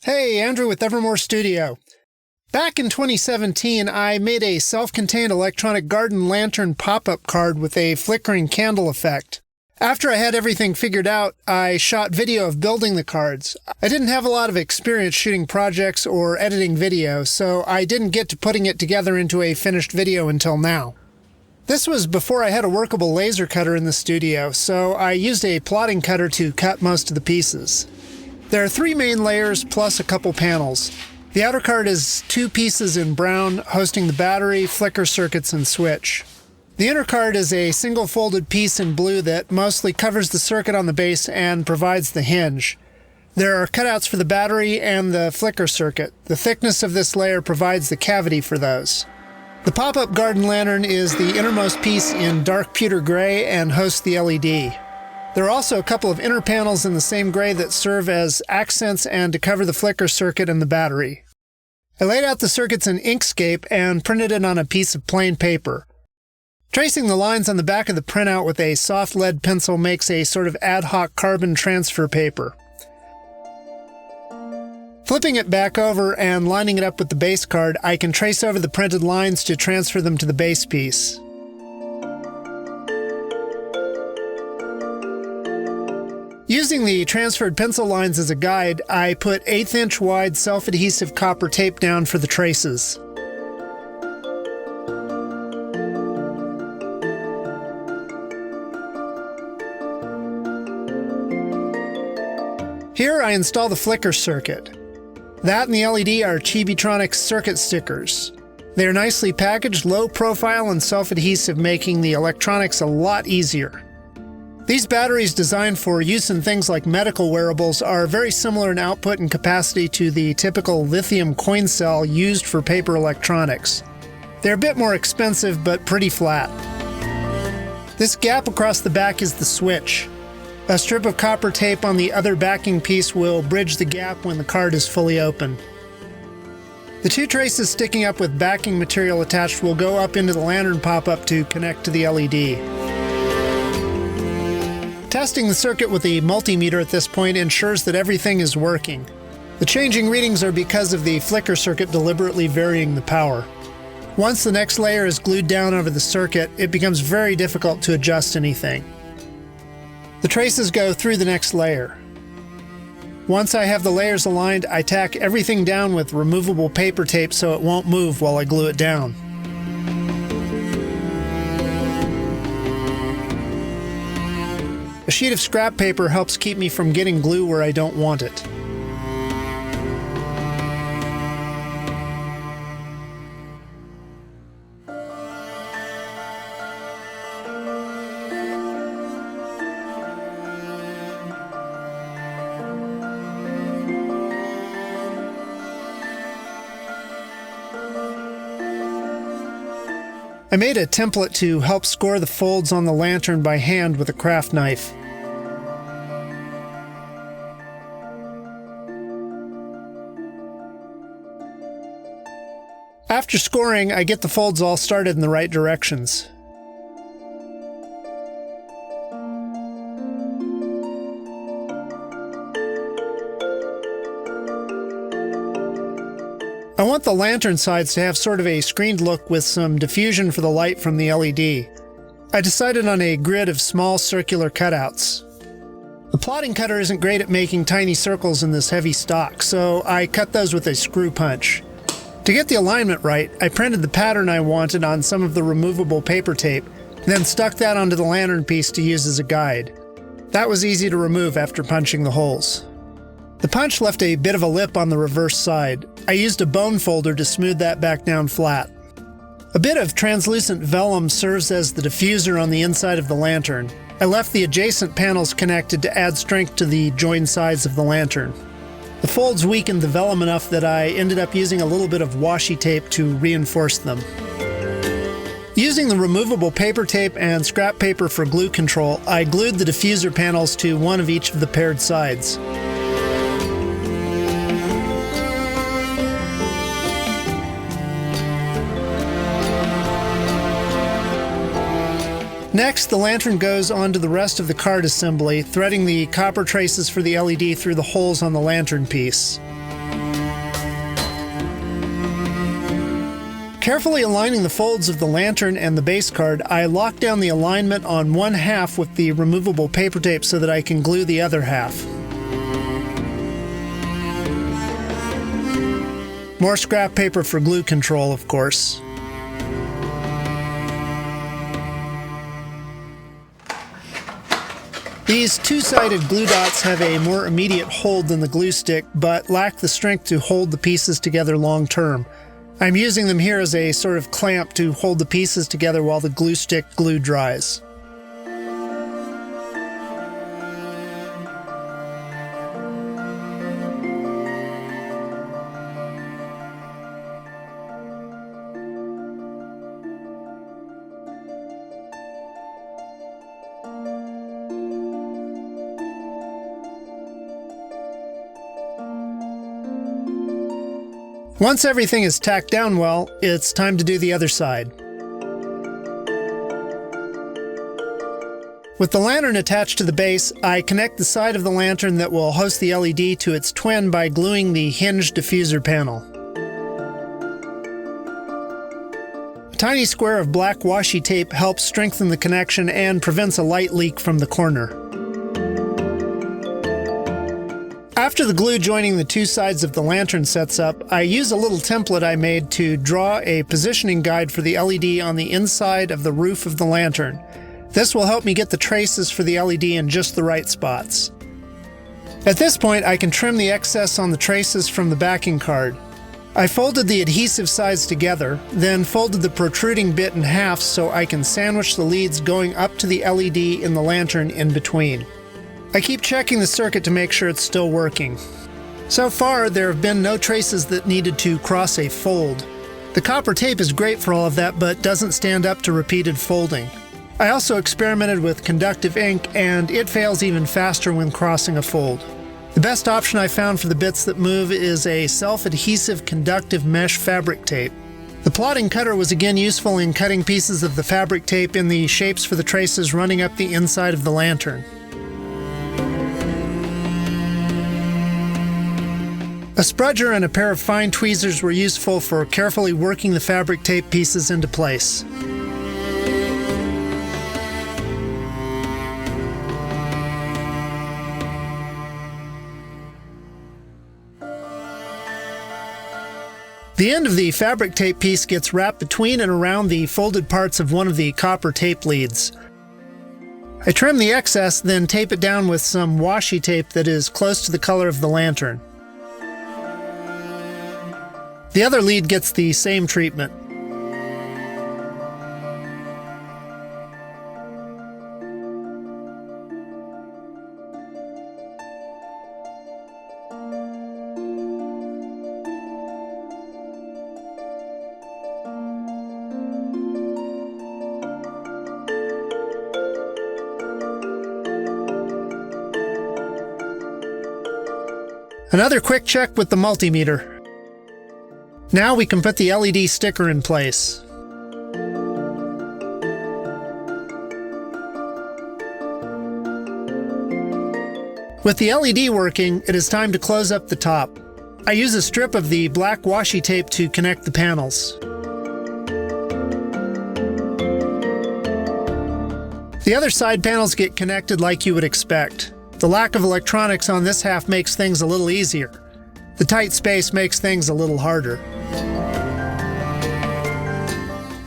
Hey, Andrew with Evermore Studio. Back in 2017, I made a self-contained electronic garden lantern pop-up card with a flickering candle effect. After I had everything figured out, I shot video of building the cards. I didn't have a lot of experience shooting projects or editing video, so I didn't get to putting it together into a finished video until now. This was before I had a workable laser cutter in the studio, so I used a plotting cutter to cut most of the pieces. There are 3 main layers plus a couple panels. The outer card is 2 pieces in brown, hosting the battery, flicker circuits, and switch. The inner card is a single folded piece in blue that mostly covers the circuit on the base and provides the hinge. There are cutouts for the battery and the flicker circuit. The thickness of this layer provides the cavity for those. The pop-up garden lantern is the innermost piece in dark pewter gray and hosts the LED. There are also a couple of inner panels in the same gray that serve as accents and to cover the flicker circuit and the battery. I laid out the circuits in Inkscape and printed it on a piece of plain paper. Tracing the lines on the back of the printout with a soft lead pencil makes a sort of ad hoc carbon transfer paper. Flipping it back over and lining it up with the base card, I can trace over the printed lines to transfer them to the base piece. Using the transferred pencil lines as a guide, I put 1/8-inch wide self-adhesive copper tape down for the traces. Here I install the flicker circuit. That and the LED are Chibitronics circuit stickers. They are nicely packaged, low profile, and self-adhesive, making the electronics a lot easier. These batteries, designed for use in things like medical wearables, are very similar in output and capacity to the typical lithium coin cell used for paper electronics. They're a bit more expensive, but pretty flat. This gap across the back is the switch. A strip of copper tape on the other backing piece will bridge the gap when the card is fully open. The 2 traces sticking up with backing material attached will go up into the lantern pop-up to connect to the LED. Testing the circuit with the multimeter at this point ensures that everything is working. The changing readings are because of the flicker circuit deliberately varying the power. Once the next layer is glued down over the circuit, it becomes very difficult to adjust anything. The traces go through the next layer. Once I have the layers aligned, I tack everything down with removable paper tape so it won't move while I glue it down. A sheet of scrap paper helps keep me from getting glue where I don't want it. I made a template to help score the folds on the lantern by hand with a craft knife. After scoring, I get the folds all started in the right directions. I want the lantern sides to have sort of a screened look with some diffusion for the light from the LED. I decided on a grid of small circular cutouts. The plotting cutter isn't great at making tiny circles in this heavy stock, so I cut those with a screw punch. To get the alignment right, I printed the pattern I wanted on some of the removable paper tape, then stuck that onto the lantern piece to use as a guide. That was easy to remove after punching the holes. The punch left a bit of a lip on the reverse side. I used a bone folder to smooth that back down flat. A bit of translucent vellum serves as the diffuser on the inside of the lantern. I left the adjacent panels connected to add strength to the joined sides of the lantern. The folds weakened the vellum enough that I ended up using a little bit of washi tape to reinforce them. Using the removable paper tape and scrap paper for glue control, I glued the diffuser panels to one of each of the paired sides. Next, the lantern goes onto the rest of the card assembly, threading the copper traces for the LED through the holes on the lantern piece. Carefully aligning the folds of the lantern and the base card, I lock down the alignment on one half with the removable paper tape so that I can glue the other half. More scrap paper for glue control, of course. These two-sided glue dots have a more immediate hold than the glue stick, but lack the strength to hold the pieces together long term. I'm using them here as a sort of clamp to hold the pieces together while the glue stick glue dries. Once everything is tacked down well, it's time to do the other side. With the lantern attached to the base, I connect the side of the lantern that will host the LED to its twin by gluing the hinged diffuser panel. A tiny square of black washi tape helps strengthen the connection and prevents a light leak from the corner. After the glue joining the two sides of the lantern sets up, I use a little template I made to draw a positioning guide for the LED on the inside of the roof of the lantern. This will help me get the traces for the LED in just the right spots. At this point, I can trim the excess on the traces from the backing card. I folded the adhesive sides together, then folded the protruding bit in half so I can sandwich the leads going up to the LED in the lantern in between. I keep checking the circuit to make sure it's still working. So far, there have been no traces that needed to cross a fold. The copper tape is great for all of that, but doesn't stand up to repeated folding. I also experimented with conductive ink, and it fails even faster when crossing a fold. The best option I found for the bits that move is a self-adhesive conductive mesh fabric tape. The plotting cutter was again useful in cutting pieces of the fabric tape in the shapes for the traces running up the inside of the lantern. A sprudger and a pair of fine tweezers were useful for carefully working the fabric tape pieces into place. The end of the fabric tape piece gets wrapped between and around the folded parts of one of the copper tape leads. I trim the excess, then tape it down with some washi tape that is close to the color of the lantern. The other lead gets the same treatment. Another quick check with the multimeter. Now we can put the LED sticker in place. With the LED working, it is time to close up the top. I use a strip of the black washi tape to connect the panels. The other side panels get connected like you would expect. The lack of electronics on this half makes things a little easier. The tight space makes things a little harder.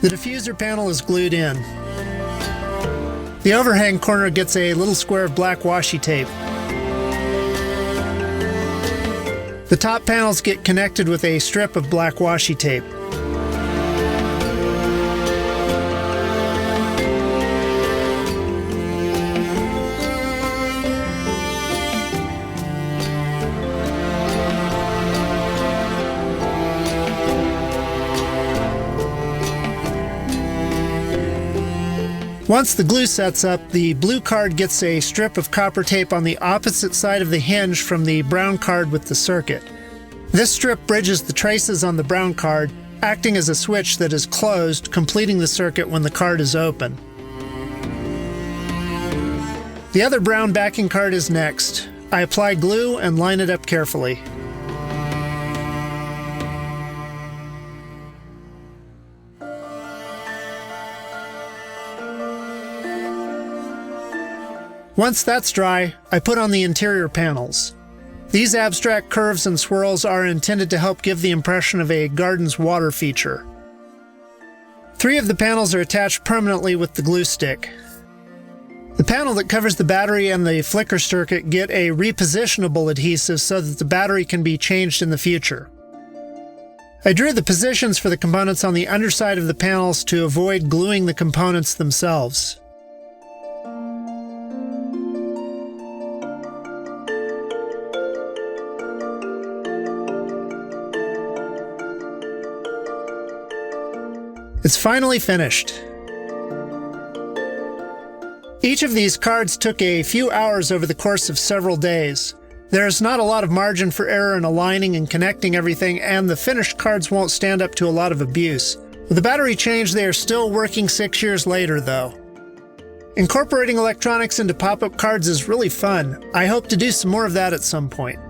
The diffuser panel is glued in. The overhang corner gets a little square of black washi tape. The top panels get connected with a strip of black washi tape. Once the glue sets up, the blue card gets a strip of copper tape on the opposite side of the hinge from the brown card with the circuit. This strip bridges the traces on the brown card, acting as a switch that is closed, completing the circuit when the card is open. The other brown backing card is next. I apply glue and line it up carefully. Once that's dry, I put on the interior panels. These abstract curves and swirls are intended to help give the impression of a garden's water feature. 3 of the panels are attached permanently with the glue stick. The panel that covers the battery and the flicker circuit get a repositionable adhesive so that the battery can be changed in the future. I drew the positions for the components on the underside of the panels to avoid gluing the components themselves. It's finally finished. Each of these cards took a few hours over the course of several days. There's not a lot of margin for error in aligning and connecting everything, and the finished cards won't stand up to a lot of abuse. With the battery change, they are still working 6 years later, though. Incorporating electronics into pop-up cards is really fun. I hope to do some more of that at some point.